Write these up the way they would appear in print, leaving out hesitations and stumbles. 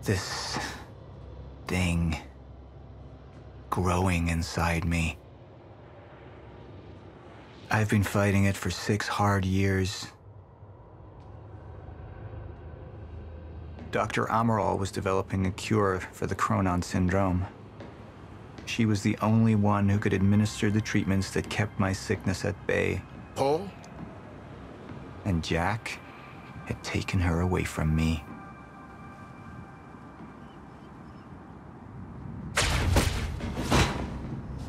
This thing growing inside me. I've been fighting it for 6 hard years. Dr. Amaral was developing a cure for the Chronon syndrome. She was the only one who could administer the treatments that kept my sickness at bay. Paul? And Jack had taken her away from me.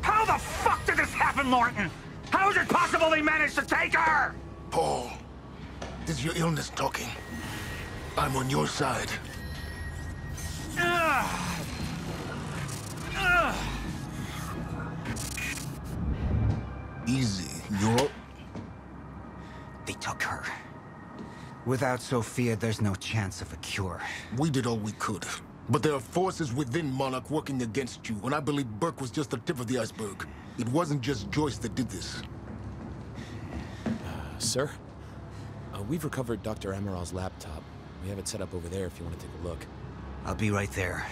How the fuck did this happen, Morton? How is it possible they managed to take her? Paul, this is your illness talking. I'm on your side. Easy, you're... They took her. Without Sophia, there's no chance of a cure. We did all we could. But there are forces within Monarch working against you, and I believe Burke was just the tip of the iceberg. It wasn't just Joyce that did this. Sir? We've recovered Dr. Amaral's laptop. We have it set up over there if you want to take a look. I'll be right there.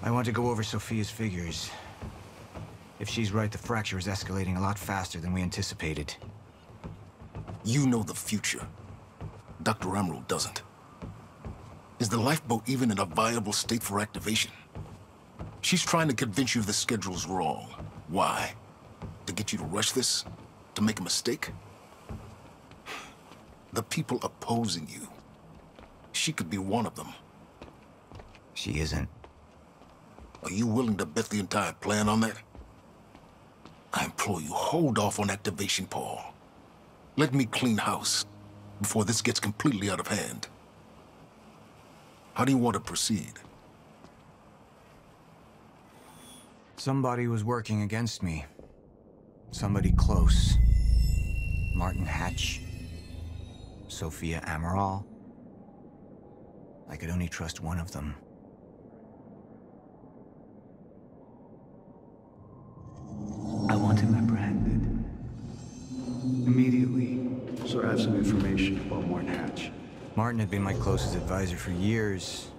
I want to go over Sophia's figures. If she's right, the fracture is escalating a lot faster than we anticipated. You know the future. Dr. Amaral doesn't. Is the lifeboat even in a viable state for activation? She's trying to convince you the schedule's wrong. Why? To get you to rush this? To make a mistake? The people opposing you. She could be one of them. She isn't. Are you willing to bet the entire plan on that? I implore you, hold off on activation, Paul. Let me clean house before this gets completely out of hand. How do you want to proceed? Somebody was working against me. Somebody close. Martin Hatch. Sophia Amaral. I could only trust one of them. I want him apprehended. Immediately. So I have some information about Martin Hatch. Martin had been my closest advisor for years.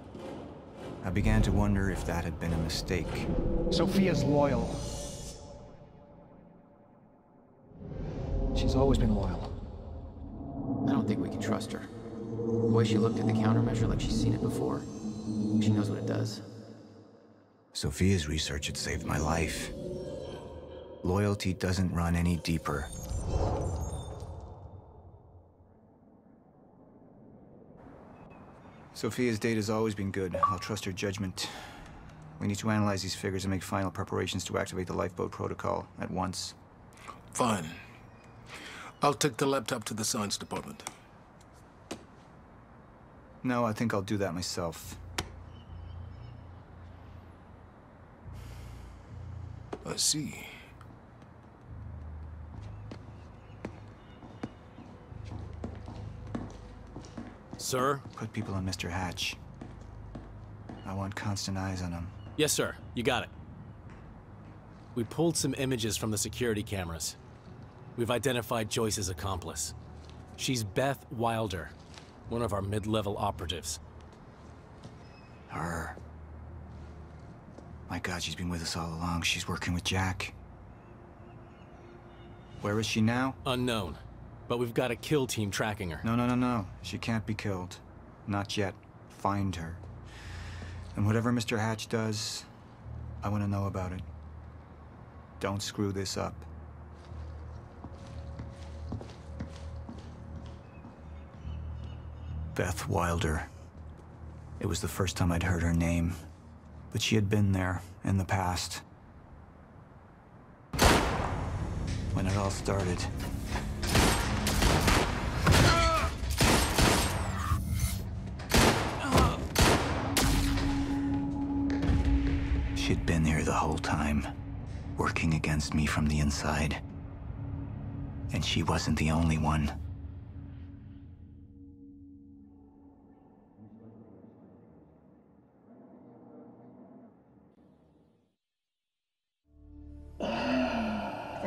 I began to wonder if that had been a mistake. Sophia's loyal. She's always been loyal. I don't think we can trust her. The way she looked at the countermeasure like she's seen it before. She knows what it does. Sophia's research had saved my life. Loyalty doesn't run any deeper. Sophia's data's always been good. I'll trust her judgment. We need to analyze these figures and make final preparations to activate the lifeboat protocol at once. Fine. I'll take the laptop to the science department. No, I think I'll do that myself. I see. Sir? Put people on Mr. Hatch. I want constant eyes on him. Yes, sir. You got it. We pulled some images from the security cameras. We've identified Joyce's accomplice. She's Beth Wilder, one of our mid-level operatives. Her. My God, she's been with us all along. She's working with Jack. Where is she now? Unknown. But we've got a kill team tracking her. No. She can't be killed. Not yet. Find her. And whatever Mr. Hatch does, I want to know about it. Don't screw this up. Beth Wilder. It was the first time I'd heard her name, but she had been there in the past. When it all started. She'd been there the whole time, working against me from the inside. And she wasn't the only one. The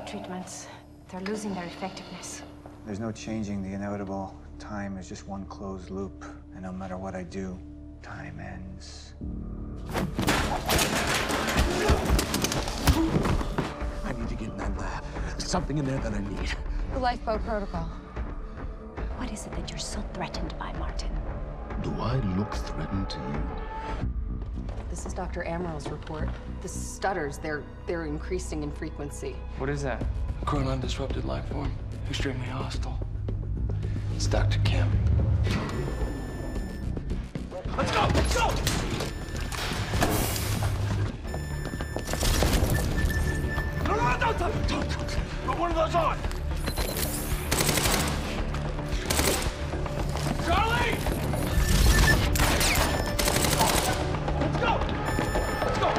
treatments, they're losing their effectiveness. There's no changing the inevitable. Time is just one closed loop, and no matter what I do, time ends. I need to get in that lab. There's something in there that I need. The lifeboat protocol. What is it that you're so threatened by, Martin? Do I look threatened to you? This is Dr. Amaril's report. The stutters, they're increasing in frequency. What is that? A chronon disrupted life form. Extremely hostile. It's Dr. Kim. Let's go! Let's go! No, don't. Put one of those on. Charlie! Let's go! Let's go!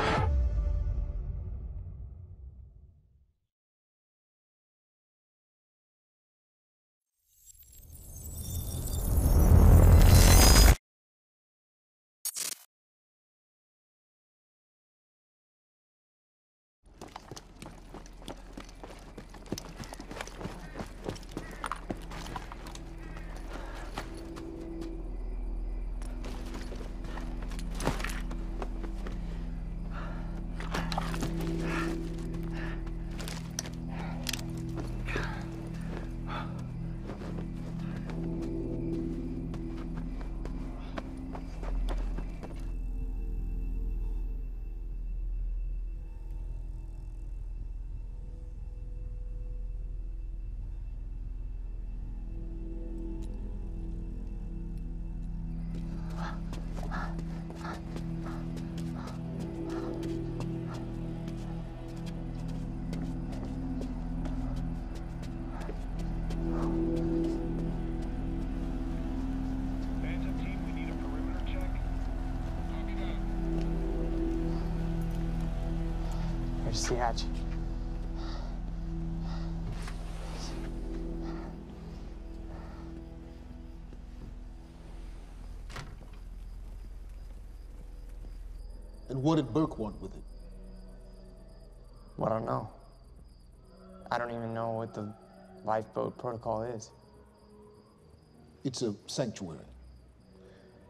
Here's the hatch. And what did Burke want with it? Well, I don't know. I don't even know what the lifeboat protocol is. It's a sanctuary,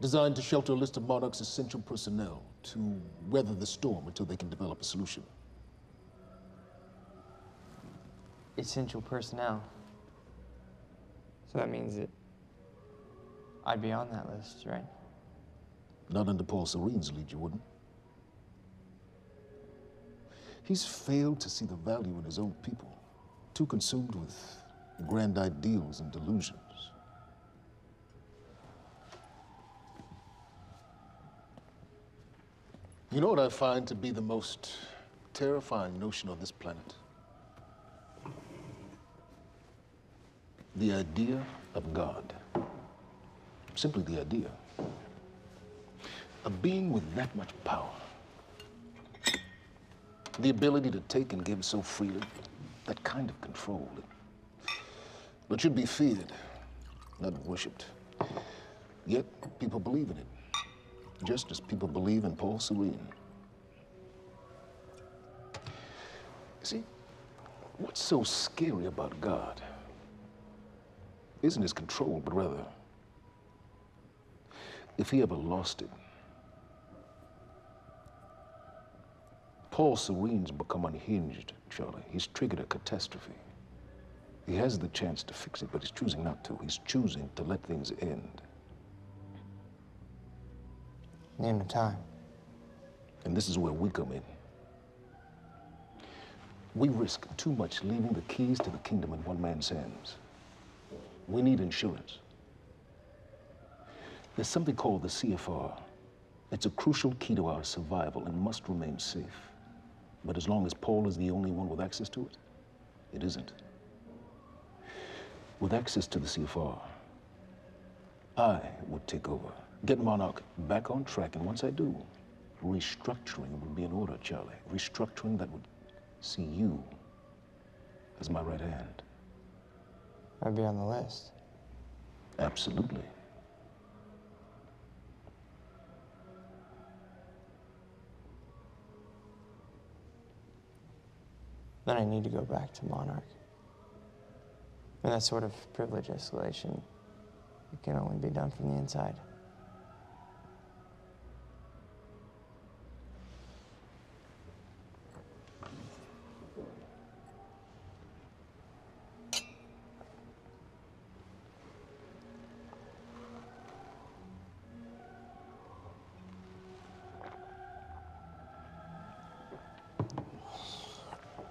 designed to shelter a list of Monarch's essential personnel to weather the storm until they can develop a solution. Essential personnel. So that means that I'd be on that list, right? Not under Paul Serene's lead, you wouldn't. He's failed to see the value in his own people, too consumed with grand ideals and delusions. You know what I find to be the most terrifying notion on this planet? The idea of God. Simply the idea. A being with that much power. The ability to take and give so freely. That kind of control. But should be feared, not worshipped. Yet, people believe in it. Just as people believe in Paul Serene. See, what's so scary about God isn't his control, but rather, if he ever lost it. Paul Serene's become unhinged, Charlie. He's triggered a catastrophe. He has the chance to fix it, but he's choosing not to. He's choosing to let things end. The end of time. And this is where we come in. We risk too much leaving the keys to the kingdom in one man's hands. We need insurance. There's something called the CFR. It's a crucial key to our survival and must remain safe. But as long as Paul is the only one with access to it, it isn't. With access to the CFR, I would take over, get Monarch back on track, and once I do, Restructuring would be in order, Charlie. Restructuring that would see you as my right hand. I'd be on the list. Absolutely. Then I need to go back to Monarch. And that sort of privilege escalation, it can only be done from the inside.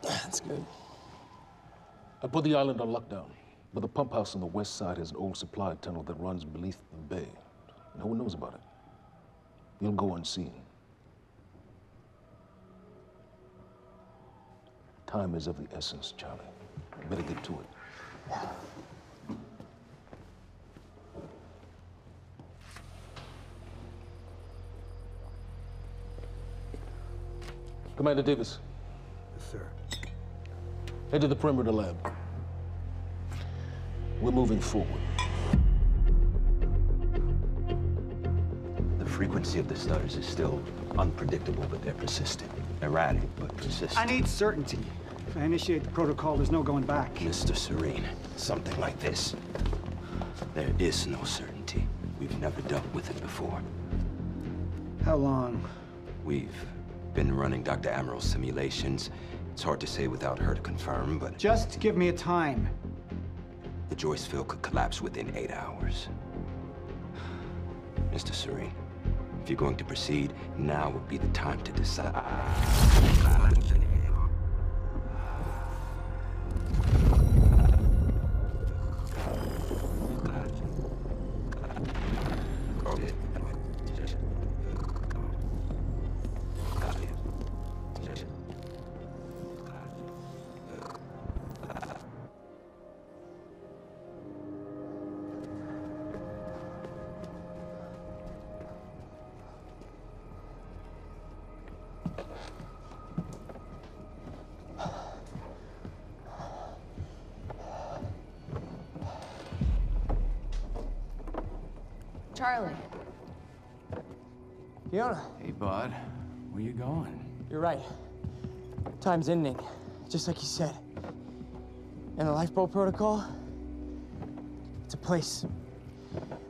That's good. I put the island on lockdown, but the pump house on the west side has an old supply tunnel that runs beneath the bay. No one knows about it. You'll go unseen. Time is of the essence, Charlie. Better get to it. Yeah. Commander Davis. Yes, sir. Head to the perimeter lab. We're moving forward. The frequency of the stutters is still unpredictable, but they're persistent. Erratic, but persistent. I need certainty. If I initiate the protocol, there's no going back. Mr. Serene, something like this. There is no certainty. We've never dealt with it before. How long? We've been running Dr. Amaril's simulations. It's hard to say without her to confirm, but... Just give me a time. The Joyce field could collapse within 8 hours. Mr. Serene, if you're going to proceed, now would be the time to decide. Charlie. Fiona. Hey, bud. Where you going? You're right. Time's ending, just like you said. And the lifeboat protocol? It's a place.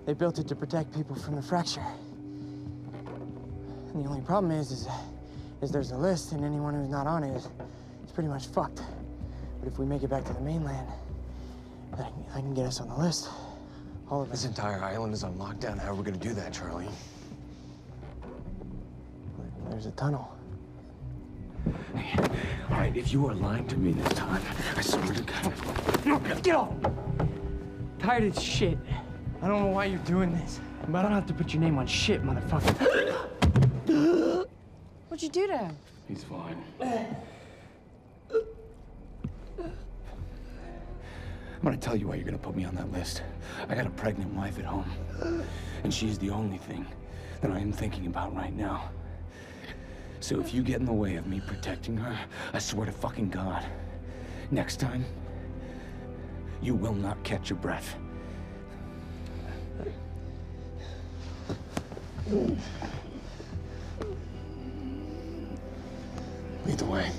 They built it to protect people from the fracture. And the only problem is there's a list, and anyone who's not on it is pretty much fucked. But if we make it back to the mainland, that can get us on the list. All of it. This entire island is on lockdown. How are we gonna do that, Charlie? There's a tunnel. Hey, all right, if you are lying to me this time, I swear to God. Get off! Tired of this shit. I don't know why you're doing this, but I don't have to put your name on shit, motherfucker. What'd you do to him? He's fine. I'm gonna tell you why you're gonna put me on that list. I got a pregnant wife at home, and she's the only thing that I am thinking about right now. So if you get in the way of me protecting her, I swear to fucking God, next time, you will not catch your breath. Lead the way.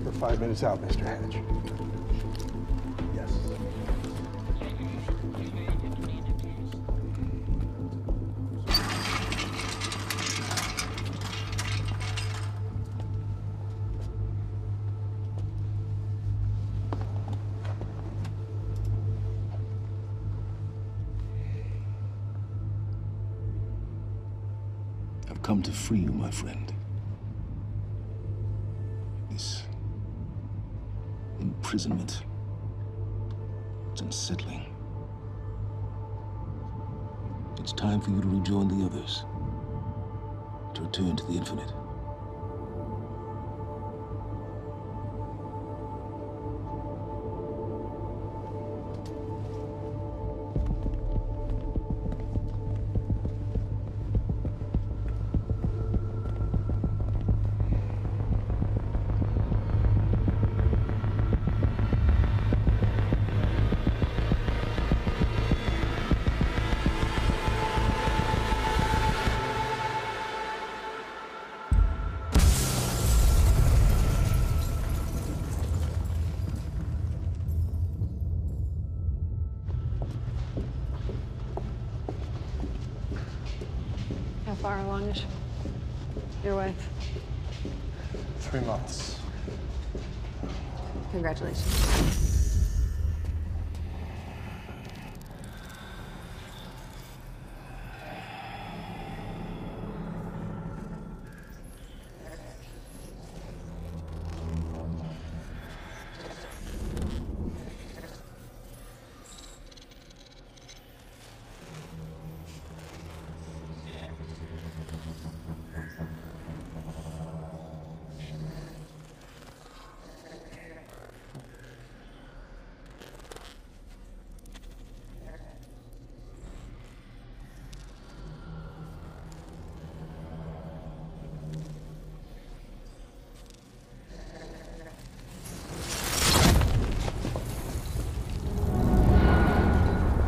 We're 5 minutes out, Mr. Hatch. Yes. I've come to free you, my friend. This imprisonment, it's unsettling. It's time for you to rejoin the others, to return to the infinite. How far along is your wife? 3 months. Congratulations.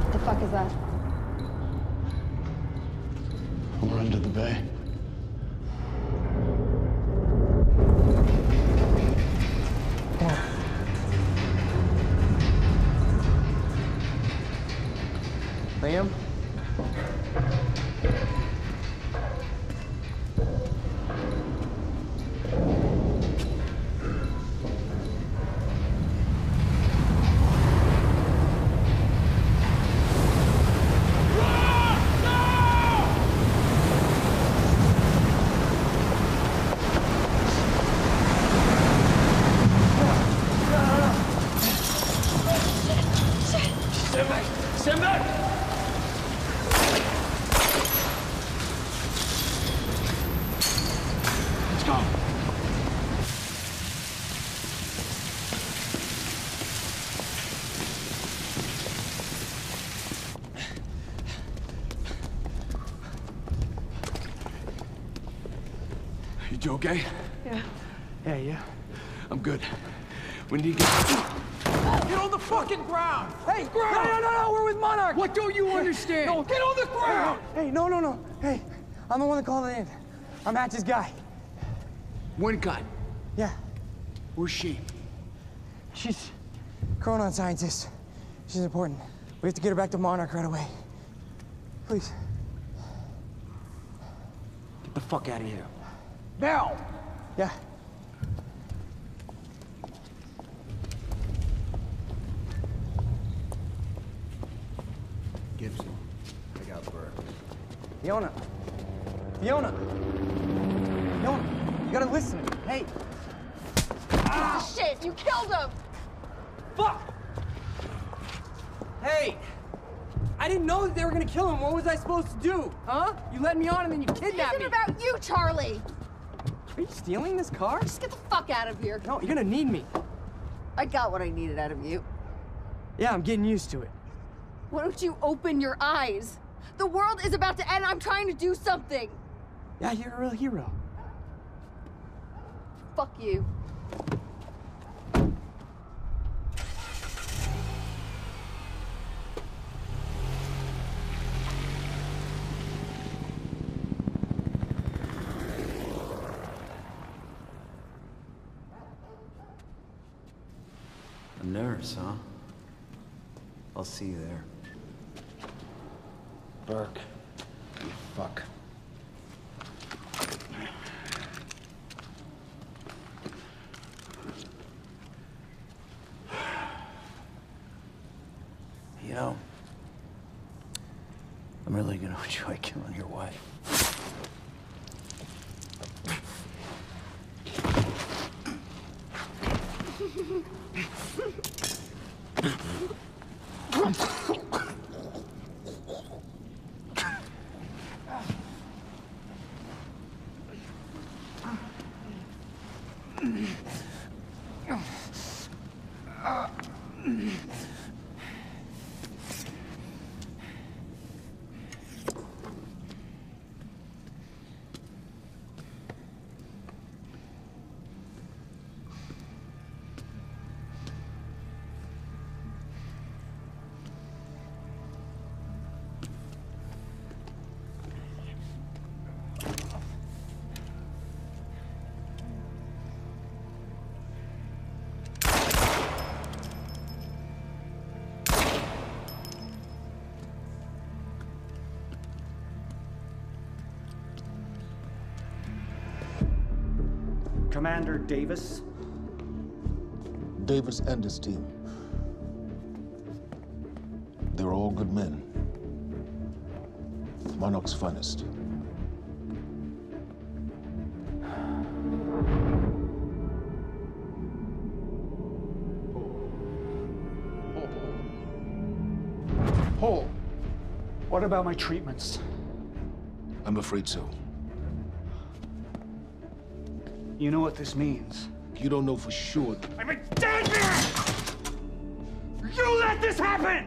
What the fuck is that? We're under the bay. Liam? Stand back! Stand back! Let's go. You okay? Yeah. Yeah, yeah. I'm good. When do you get... Get on the fucking ground! Hey, ground! No, we're with Monarch! What don't you understand? No, get on the ground! Hey, no. Hey, I'm the one that called it in. I'm Hatch's guy. One gun. Yeah. Where's she? She's a Chronon scientist. She's important. We have to get her back to Monarch right away. Please. Get the fuck out of here. Now! Yeah. Gibson, I got Burke. Fiona, you gotta listen to me. Hey. Shit, you killed him! Fuck! Hey! I didn't know that they were gonna kill him. What was I supposed to do? Huh? You led me on and then you kidnapped me. This isn't about you, Charlie! Are you stealing this car? Just get the fuck out of here. No, you're gonna need me. I got what I needed out of you. Yeah, I'm getting used to it. Why don't you open your eyes? The world is about to end. I'm trying to do something. Yeah, you're a real hero. Fuck you. nurse, huh? I'll see you there. Burke, you fuck. You know, I'm really gonna enjoy killing your wife. Commander Davis? Davis and his team. They're all good men. Monarch's finest. Paul, what about my treatments? I'm afraid so. You know what this means? You don't know for sure. I'm a dead man! You let this happen!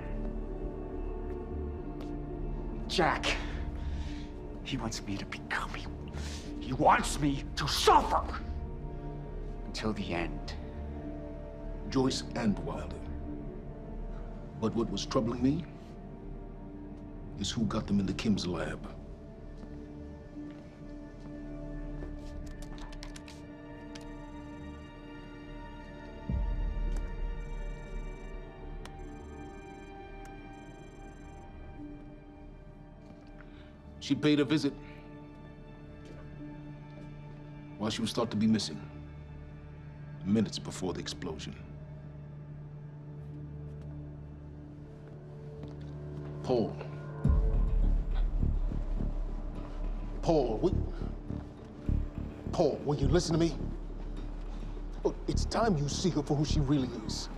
Jack, he wants me to become you. He wants me to suffer until the end. Joyce and Wilder. But what was troubling me is who got them into Kim's lab. She paid a visit while she was thought to be missing, minutes before the explosion. Paul, will you listen to me? Look, it's time you see her for who she really is.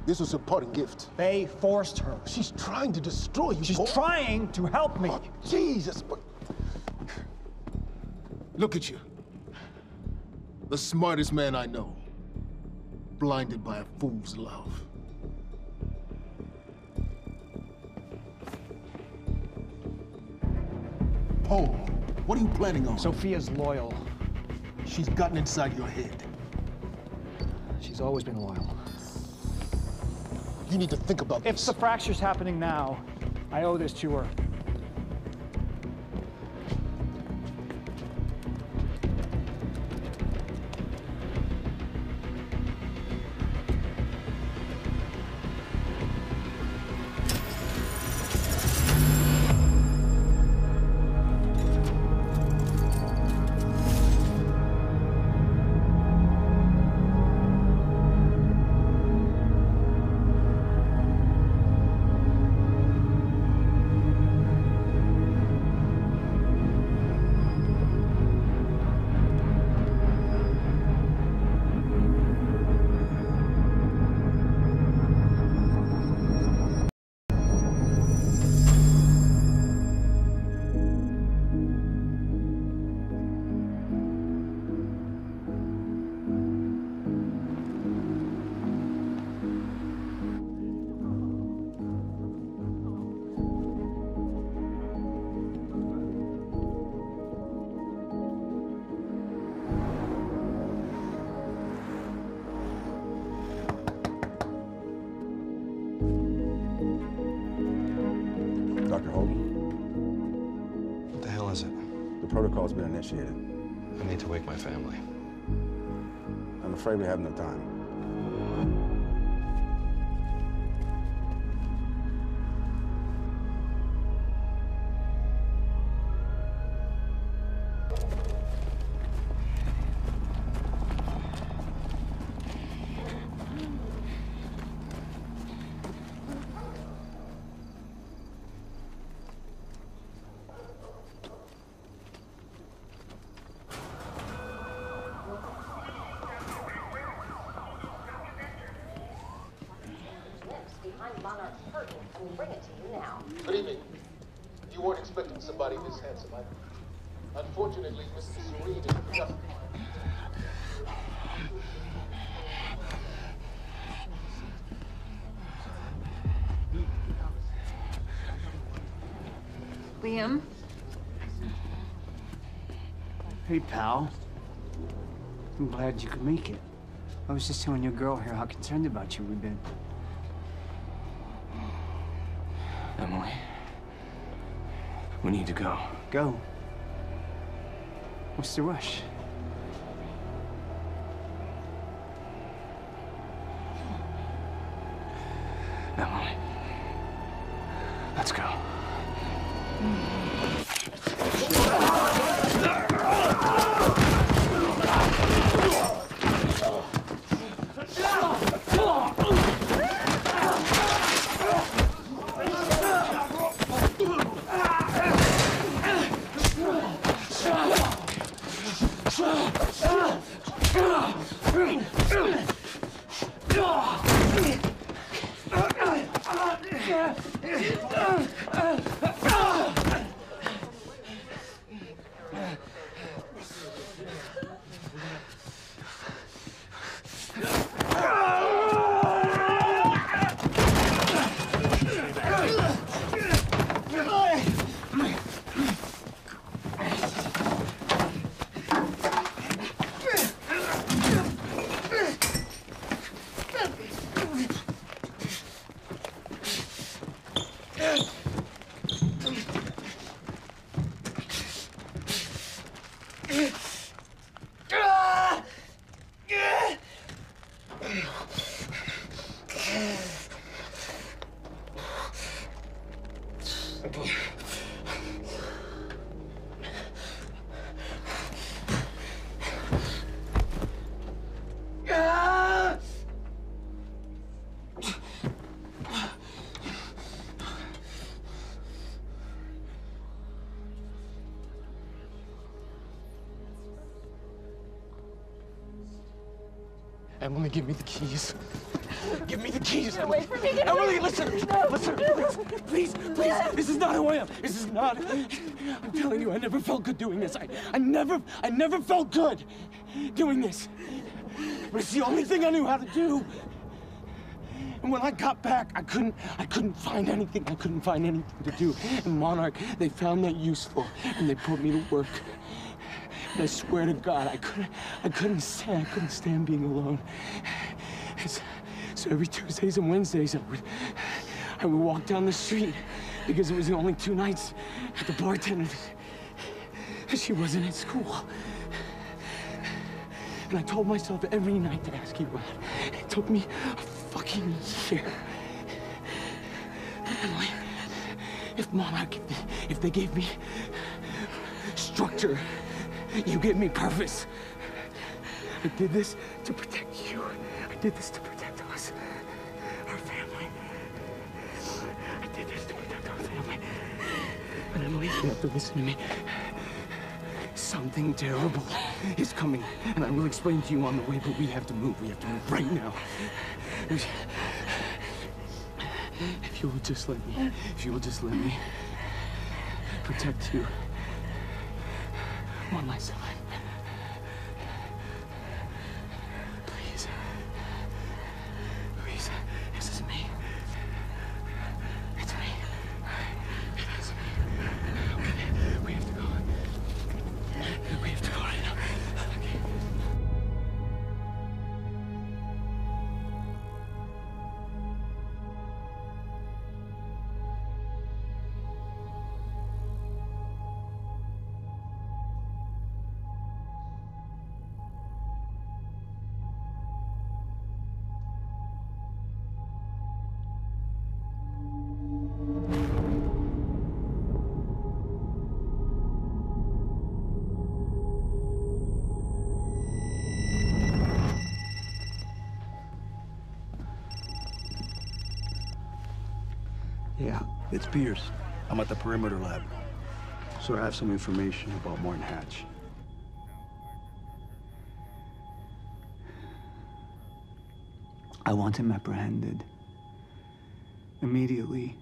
This was her parting gift. They forced her. She's trying to destroy you, She's Paul. trying to help me. Oh, Jesus, but... Look at you. The smartest man I know. Blinded by a fool's love. Paul, what are you planning on? Sophia's loyal. She's gotten inside your head. She's always been loyal. You need to think about this. If the fracture's happening now, I owe this to her. Dr. Hogan? What the hell is it? The protocol's been initiated. I need to wake my family. I'm afraid we have no time. Good evening. You weren't expecting somebody this handsome. Unfortunately, Mr. Serene is just... Liam? Hey, pal. I'm glad you could make it. I was just telling your girl here how concerned about you we've been. Emily, we need to go. Go? What's the rush? Emily, let's go. Emily, give me the keys. Give me the keys, Get Emily. away from me. Get Emily, away from listen. me. No. Listen, please. This is not who I am. This is not. I'm telling you, I never felt good doing this. I never felt good doing this. But it's the only thing I knew how to do. And when I got back, I couldn't find anything. I couldn't find anything to do. And Monarch, they found that useful, and they put me to work. And I swear to God, I couldn't stand being alone. So every Tuesdays and Wednesdays, I would walk down the street because it was the only 2 nights at the bartender. She wasn't at school. And I told myself every night to ask you out. It took me a fucking year. Emily, if Monarch, if they gave me structure, you gave me purpose. I did this to protect you. I did this to protect us, our family. I did this to protect our family. And Emily, you have to listen to me. Something terrible is coming, and I will explain to you on the way, but we have to move. We have to move right now. If you will just let me protect you one last time. Please. Please. This is me. It's me. It is me. Okay. We have to go. We have to go right now. Okay. It's Pierce. I'm at the perimeter lab. So I have some information about Martin Hatch. I want him apprehended. Immediately.